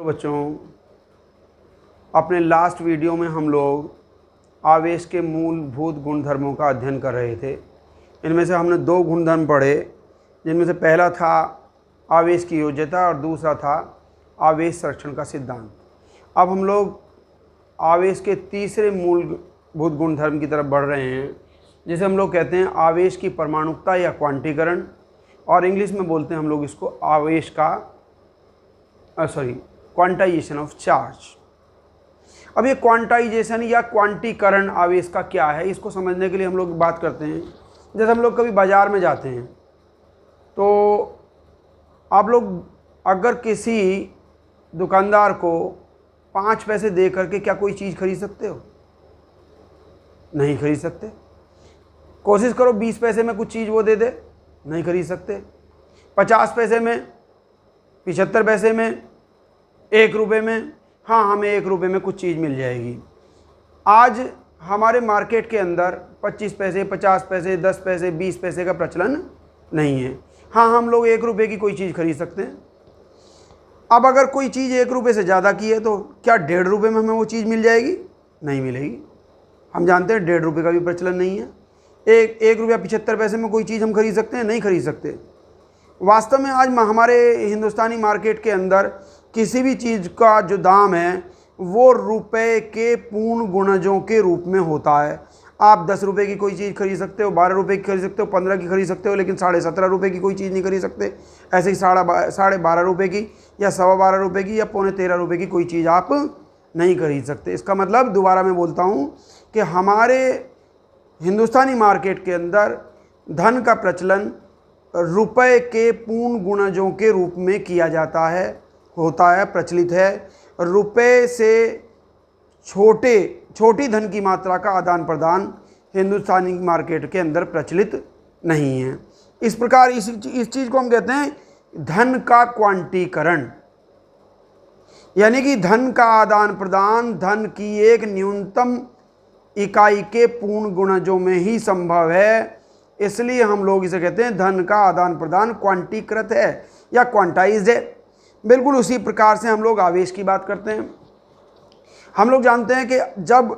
बच्चों, अपने last video में हम लोग आवेश के मूलभूत गुणधर्मों का अध्ययन कर रहे थे। इनमें से हमने दो गुणधर्म पढ़े, जिनमें से पहला था आवेश की योज्यता और दूसरा था आवेश संरक्षण का सिद्धांत। अब हम लोग आवेश के तीसरे मूलभूत गुणधर्म की तरफ बढ़ रहे हैं, जिसे हम लोग कहते हैं आवेश की परमाणुकता या क्वांटीकरण, और इंग्लिश में बोलते हैं हम लोग इसको आवेश का क्वांटाइजेशन ऑफ चार्ज। अब ये क्वांटाइजेशन या क्वांटीकरण आवेश का क्या है, इसको समझने के लिए हम लोग बात करते हैं। जैसे हम लोग कभी बाज़ार में जाते हैं तो आप लोग अगर किसी दुकानदार को 5 पैसे दे करके क्या कोई चीज़ खरीद सकते हो? नहीं खरीद सकते। कोशिश करो 20 पैसे में कुछ चीज़ वो दे दे, नहीं खरीद सकते। 50 पैसे में, 75 पैसे में, 1 रुपये में, हाँ हमें 1 रुपये में कुछ चीज़ मिल जाएगी। आज हमारे मार्केट के अंदर 25 पैसे, 50 पैसे, 10 पैसे, 20 पैसे का प्रचलन नहीं है। हाँ, हम लोग 1 रुपये की कोई चीज़ खरीद सकते हैं। अब अगर कोई चीज़ 1 रुपये से ज़्यादा की है तो क्या 1.5 रुपये में हमें वो चीज़ मिल जाएगी? नहीं मिलेगी। हम जानते हैं 1.5 रुपये का भी प्रचलन नहीं है। 1 रुपया 75 पैसे में कोई चीज़ हम खरीद सकते हैं? नहीं खरीद सकते। वास्तव में आज हमारे हिंदुस्तानी मार्केट के अंदर किसी भी चीज़ का जो दाम है वो रुपए के पूर्ण गुणजों के रूप में होता है। आप 10 रुपये की कोई चीज़ खरीद सकते हो, 12 रुपये की खरीद सकते हो, 15 की खरीद सकते हो, लेकिन 17.5 रुपये की कोई चीज़ नहीं खरीद सकते। ऐसे ही 12.5 रुपये की या 12.25 रुपये की या 13.25 रुपये की कोई चीज़ आप नहीं खरीद सकते। इसका मतलब दोबारा मैं बोलता हूँ कि हमारे हिंदुस्तानी मार्केट के अंदर धन का प्रचलन रुपए के पूर्ण गुणजों के रूप में किया जाता है, होता है, प्रचलित है। रुपए से छोटी धन की मात्रा का आदान प्रदान हिंदुस्तानी मार्केट के अंदर प्रचलित नहीं है। इस प्रकार इस चीज़ को हम कहते हैं धन का क्वांटीकरण, यानी कि धन का आदान प्रदान धन की एक न्यूनतम इकाई के पूर्ण गुणजों में ही संभव है। इसलिए हम लोग इसे कहते हैं धन का आदान प्रदान क्वांटीकृत है या क्वांटाइज्ड है। बिल्कुल उसी प्रकार से हम लोग आवेश की बात करते हैं। हम लोग जानते हैं कि जब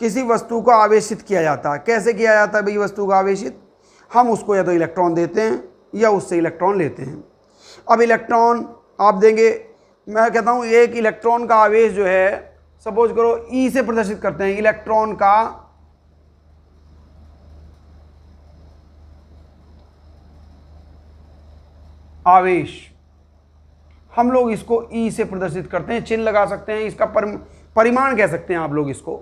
किसी वस्तु को आवेशित किया जाता है, कैसे किया जाता है भाई वस्तु को आवेशित? हम उसको या तो इलेक्ट्रॉन देते हैं या उससे इलेक्ट्रॉन लेते हैं। अब इलेक्ट्रॉन आप देंगे, मैं कहता हूँ एक इलेक्ट्रॉन का आवेश जो है, सपोज करो ई से प्रदर्शित करते हैं इलेक्ट्रॉन का आवेश, हम लोग इसको ई से प्रदर्शित करते हैं, चिन्ह लगा सकते हैं, इसका परिमाण कह सकते हैं आप लोग इसको,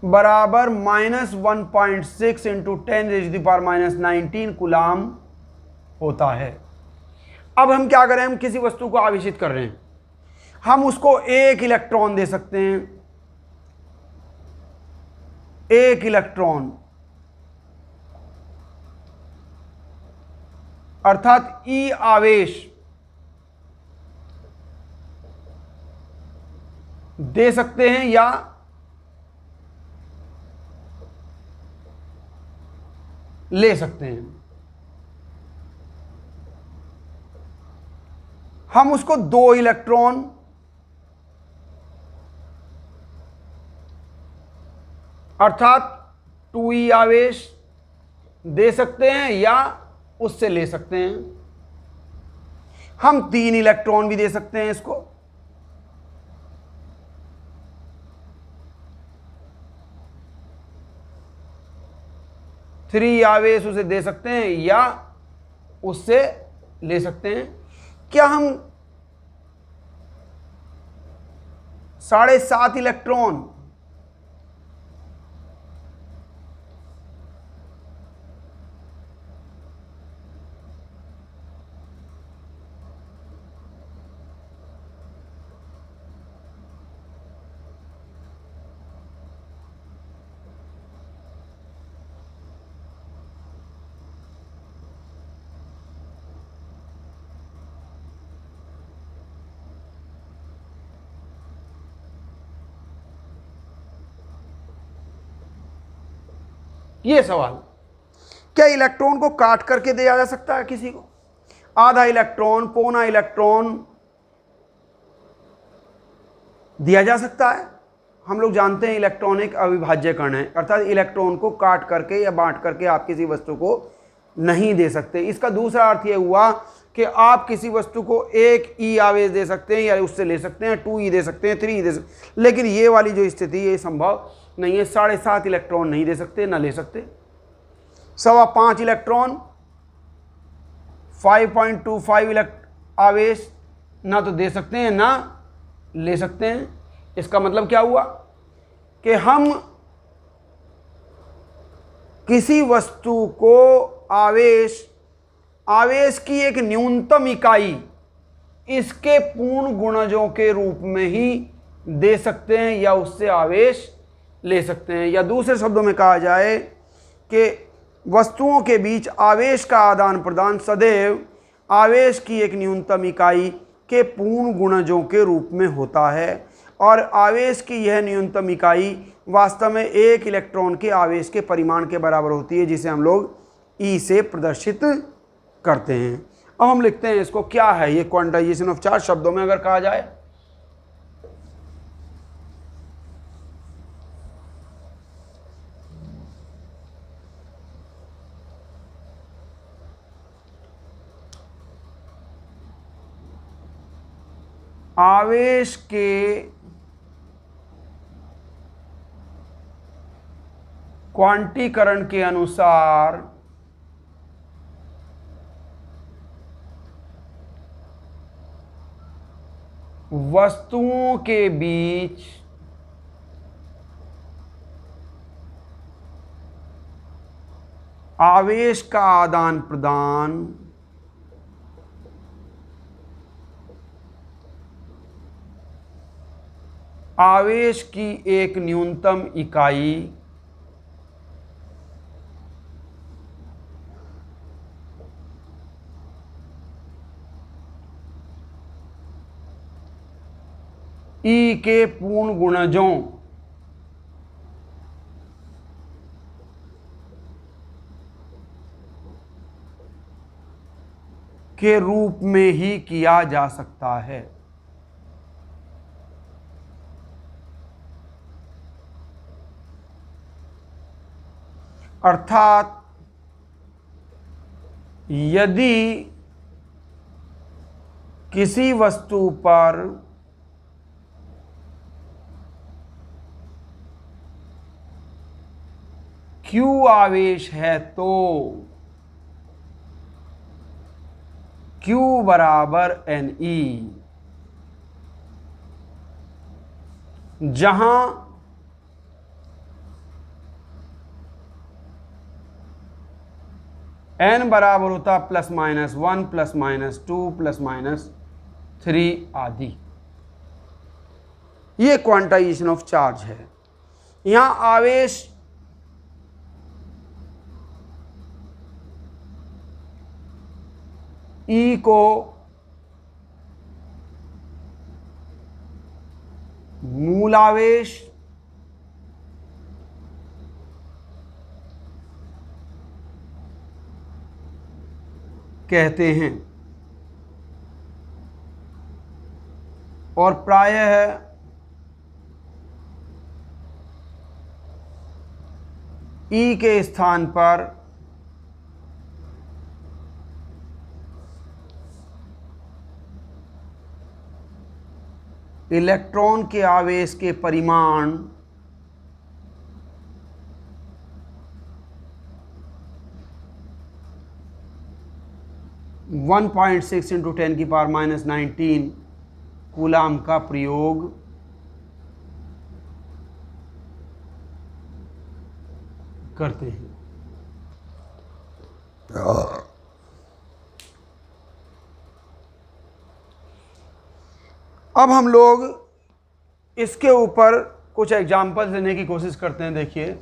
बराबर -1.6 इंटू 10⁻⁻19 कूलाम होता है। अब हम क्या करें, हम किसी वस्तु को आवेशित कर रहे हैं, हम उसको 1 इलेक्ट्रॉन दे सकते हैं। 1 इलेक्ट्रॉन अर्थात ई आवेश दे सकते हैं या ले सकते हैं। हम उसको 2 इलेक्ट्रॉन अर्थात 2e आवेश दे सकते हैं या उससे ले सकते हैं। हम 3 इलेक्ट्रॉन भी दे सकते हैं इसको। थ्री आवेश उसे दे सकते हैं या उससे ले सकते हैं। क्या हम 7.5 इलेक्ट्रॉन ये सवाल, क्या इलेक्ट्रॉन को काट करके दिया जा सकता है किसी को? आधा इलेक्ट्रॉन, पौना इलेक्ट्रॉन दिया जा सकता है। हम लोग जानते हैं इलेक्ट्रॉन एक अविभाज्य कण है, अर्थात इलेक्ट्रॉन को काट करके या बांट करके आप किसी वस्तु को नहीं दे सकते। इसका दूसरा अर्थ यह हुआ कि आप किसी वस्तु को 1 ई आवेश दे सकते हैं या उससे ले सकते हैं, 2 ई दे सकते हैं, 3 ई दे सकते हैं, लेकिन ये वाली जो स्थिति है ये संभव नहीं है। 7.5 इलेक्ट्रॉन नहीं दे सकते, ना ले सकते। 5.25 इलेक्ट्रॉन, 5.25 आवेश ना तो दे सकते हैं ना ले सकते हैं। इसका मतलब क्या हुआ कि हम किसी वस्तु को आवेश की एक न्यूनतम इकाई इसके पूर्ण गुणजों के रूप में ही दे सकते हैं या उससे आवेश ले सकते हैं। या दूसरे शब्दों में कहा जाए कि वस्तुओं के बीच आवेश का आदान प्रदान सदैव आवेश की एक न्यूनतम इकाई के पूर्ण गुणजों के रूप में होता है, और आवेश की यह न्यूनतम इकाई वास्तव में एक इलेक्ट्रॉन के आवेश के परिमाण के बराबर होती है, जिसे हम लोग ई से प्रदर्शित करते हैं। अब हम लिखते हैं इसको, क्या है ये क्वांटाइजेशन ऑफ चार्ज शब्दों में अगर कहा जाए। आवेश के क्वांटीकरण के अनुसार वस्तुओं के बीच आवेश का आदान प्रदान आवेश की एक न्यूनतम इकाई ई के पूर्ण गुणजों के रूप में ही किया जा सकता है। अर्थात यदि किसी वस्तु पर Q आवेश है तो Q बराबर NE, जहां n बराबर होता +-1 +-2 +-3 आदि। ये क्वांटाइजेशन ऑफ चार्ज है। यहां आवेश ई को मूल आवेश कहते हैं और प्रायः ई के स्थान पर इलेक्ट्रॉन के आवेश के परिमाण (1.6 × 10⁻⁻19 कूलाम का प्रयोग करते हैं। अब हम लोग इसके ऊपर कुछ एग्जाम्पल्स देने की कोशिश करते हैं। देखिए,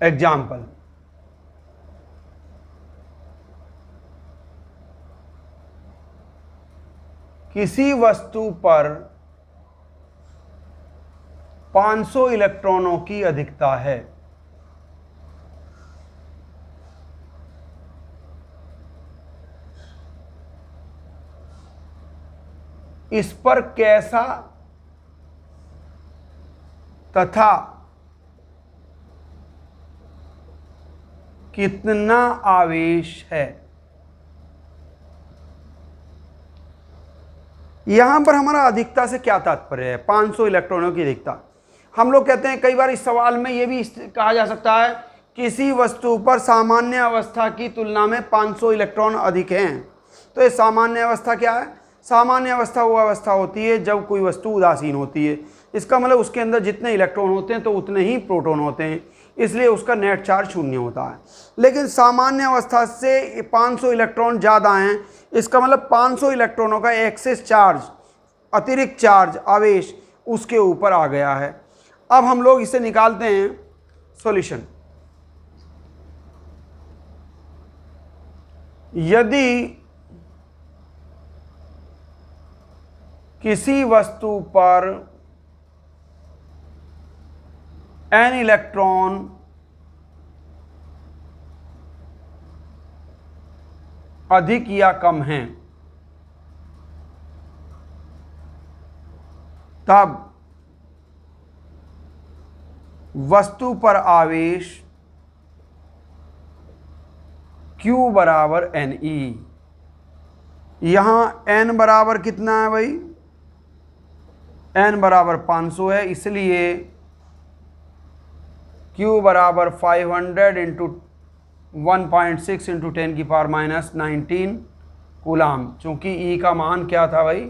एग्जाम्पल, किसी वस्तु पर 500 इलेक्ट्रॉनों की अधिकता है। इस पर कैसा तथा कितना आवेश है। यहां पर हमारा अधिकता से क्या तात्पर्य है? 500 इलेक्ट्रॉनों की अधिकता। हम लोग कहते हैं कई बार इस सवाल में यह भी कहा जा सकता है किसी वस्तु पर सामान्य अवस्था की तुलना में 500 इलेक्ट्रॉन अधिक हैं। तो ये सामान्य अवस्था क्या है? सामान्य अवस्था वो अवस्था होती है जब कोई वस्तु उदासीन होती है। इसका मतलब उसके अंदर जितने इलेक्ट्रॉन होते हैं तो उतने ही प्रोटॉन होते हैं, इसलिए उसका नेट चार्ज शून्य होता है। लेकिन सामान्य अवस्था से 500 इलेक्ट्रॉन ज़्यादा हैं, इसका मतलब 500 इलेक्ट्रॉनों का एक्सेस चार्ज, अतिरिक्त चार्ज, आवेश उसके ऊपर आ गया है। अब हम लोग इसे निकालते हैं सॉल्यूशन। यदि किसी वस्तु पर n इलेक्ट्रॉन अधिक या कम हैं, तब वस्तु पर आवेश Q बराबर Ne। यहां n बराबर कितना है भाई? n बराबर 500 है, इसलिए Q बराबर 500 इंटू 1.6 इंटू 10 की पावर माइनस 19 कूलाम। चूँकि E का मान क्या था भाई?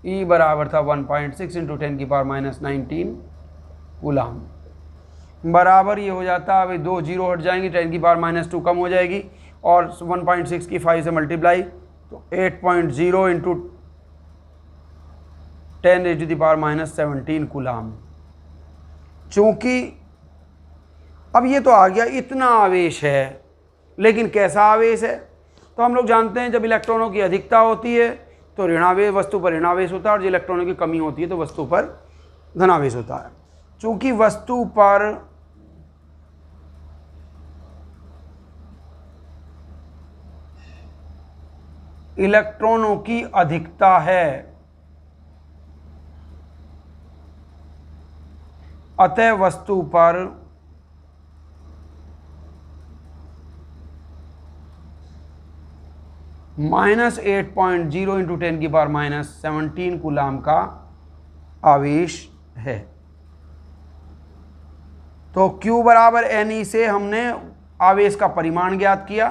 E बराबर था 1.6 इंटू 10 की पावर माइनस 19 कूलाम। बराबर ये हो जाता है भाई, 2 जीरो हट जाएंगी, 10 की पावर माइनस 2 कम हो जाएगी और 1.6 की 5 से मल्टीप्लाई, तो 8.0 into 10 raise to the power minus 17 coulomb. चूँकि अब ये तो आ गया, इतना आवेश है, लेकिन कैसा आवेश है? तो हम लोग जानते हैं जब इलेक्ट्रॉनों की अधिकता होती है तो ऋणावेश, वस्तु पर ऋणावेश होता है, और जब इलेक्ट्रॉनों की कमी होती है तो वस्तु पर धनावेश होता है। चूँकि वस्तु पर इलेक्ट्रॉनों की अधिकता है, अतः वस्तु पर -8.0 इंटू 10 की पावर माइनस 17 कूलाम का आवेश है। तो Q बराबर Ne से हमने आवेश का परिमाण ज्ञात किया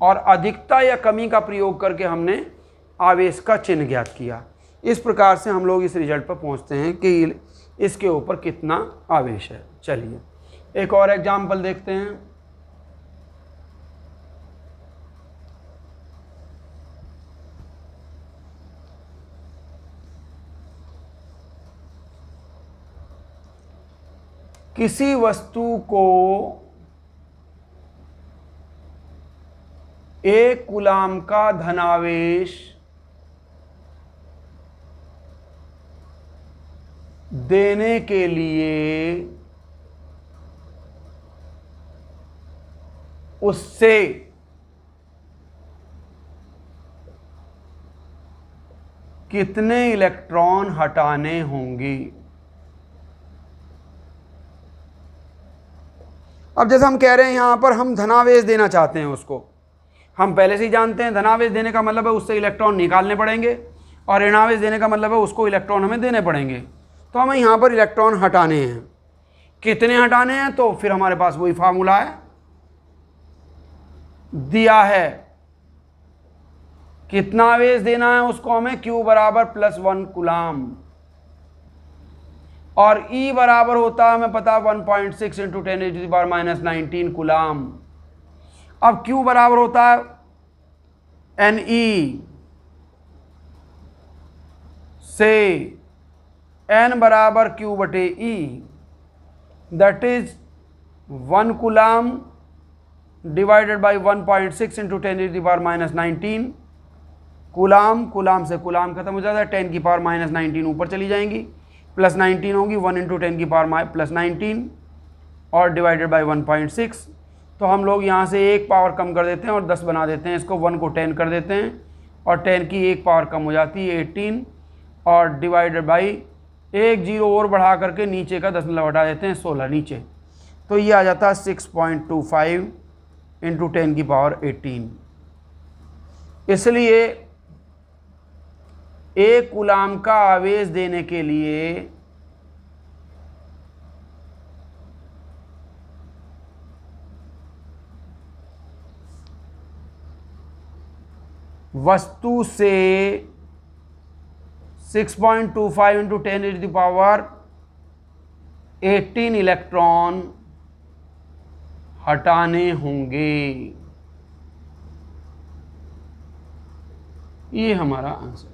और अधिकता या कमी का प्रयोग करके हमने आवेश का चिन्ह ज्ञात किया। इस प्रकार से हम लोग इस रिजल्ट पर पहुंचते हैं कि इसके ऊपर कितना आवेश है। चलिए एक और एग्जाम्पल देखते हैं। किसी वस्तु को 1 कूलाम का धनावेश देने के लिए उससे कितने इलेक्ट्रॉन हटाने होंगे? अब जैसे हम कह रहे हैं यहां पर हम धनावेश देना चाहते हैं उसको, हम पहले से ही जानते हैं धनावेश देने का मतलब है उससे इलेक्ट्रॉन निकालने पड़ेंगे, और ऋणावेश देने का मतलब है उसको इलेक्ट्रॉन हमें देने पड़ेंगे। तो हमें यहाँ पर इलेक्ट्रॉन हटाने हैं। कितने हटाने हैं? तो फिर हमारे पास वही फार्मूला है, दिया है कितना आवेश देना है उसको हमें, Q बराबर +1 कूलाम, और E बराबर होता है हमें पता 1.6 into 10 raise to the power minus 19 coulomb. अब Q बराबर होता है Ne से N बराबर Q बटे E, that is 1 coulomb divided by 1.6 into 10 to the power minus 19 coulomb से कूलाम खत्म हो जाता है, 10 की पावर -19 ऊपर चली जाएंगी, प्लस 19 होगी, 1 × 10 की पावर +19 और डिवाइडेड बाय 1.6। तो हम लोग यहाँ से एक पावर कम कर देते हैं और 10 बना देते हैं, इसको 1 को 10 कर देते हैं और 10 की एक पावर कम हो जाती है 18 और डिवाइडेड बाई एक जीरो और बढ़ा करके नीचे का 10 हटा देते हैं 16 नीचे, तो ये आ जाता है 6.25 × 10 की पावर 18। इसलिए एक कूलाम का आवेश देने के लिए वस्तु से 6.25 × 10⁻18 इलेक्ट्रॉन हटाने होंगे। ये हमारा आंसर।